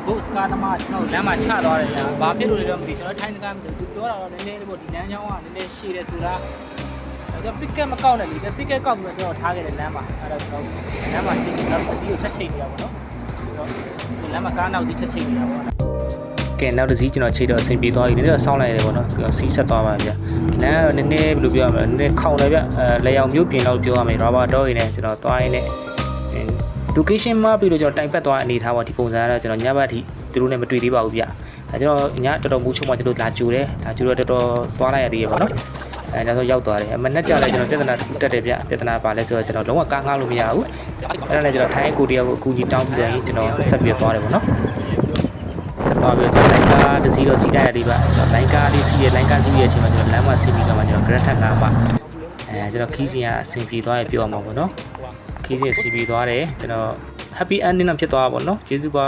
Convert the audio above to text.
boost ကားသမားကျွန်တော်လမ်းမှာချသွားတယ်ညာဘာဖြစ်လို့လဲတော့မသိကျွန်တော်ထိုင်းတကားမသိသူပြောတာတော့နည်းနည်းလေးပေါ့ဒီလမ်းကြောင်းကနည်းနည်းရှည်တယ်ဆိုတာကျွန်တော် picket မကောက်နဲ့လေ picket ကောက်ပြီးတော့ကျွန်တော်ထားခဲ့တယ်လမ်းမှာအဲ့တော့ကျွန်တော်လမ်းမှာရှင်းပြီးတော့ဒီကိုချက်ချိန်နေတာပေါ့နော်ဒီလမ်းမှာကားနောက်ဒီချက်ချိန်နေတာပေါ့ကဲနောက်တစ်စီးကျွန်တော်ချိန်တော့အဆင်ပြေသွားပြီနည်းနည်းဆောင်းလိုက်ရတယ်ပေါ့နော်စီးဆက်သွားပါဗျာလမ်းကနည်းနည်းဘယ်လိုပြောရမလဲနည်းနည်းခေါင်တယ်ဗျလေအောင်မျိုးပြင်လောက်ပြောရမယ် rubber dog ရင်းနဲ့ကျွန်တော်သွားရင်းနဲ့ location မှာပြီးတော့ကျွန်တော်တိုင်ပတ်သွားအနေထားပါဒီပုံစံကတော့ကျွန်တော်ညဘက်အထိသူတို့နဲ့မတွေ့သေးပါဘူးဗျအဲကျွန်တော်ညတော်တော်မိုးချုံမှကျွန်တော်လာကြိုတယ်ဒါကြိုတော့တော်တော်သွားလိုက်ရသေးရပါတော့အဲဒါဆိုရောက်သွားတယ်မနဲ့ကြလဲကျွန်တော်ပြဿနာတက်တယ်ဗျပြဿနာပါလဲဆိုတော့ကျွန်တော်လုံးဝကားငှားလို့မရဘူးအဲ့ဒါနဲ့ကျွန်တော်ထိုင်းကိုတရားကိုအကူကြီးတောင်းပြီးတော့ကျွန်တော်ဆက်ပြီးသွားတယ်ပေါ့နော်ဆက်သွားပြီးတော့လိုင်းကားတစ်စီးတော့စီးတိုက်ရသေးပါလိုင်းကားလေးစီးရလိုင်းကားစီးရအချိန်မှာကျွန်တော်လမ်းမှာစီးပြီးကမှကျွန်တော် grad ထပ်လာပါကျွန်တော်ခီးစင်ကအဆင်ပြေသွားရပြောရမှာပေါ့နော်ခီးစင်စီးပြီးသွားတယ်ကျွန်တော် happy ending တော့ဖြစ်သွားပါပေါ့နော်ကျေးဇူးပါ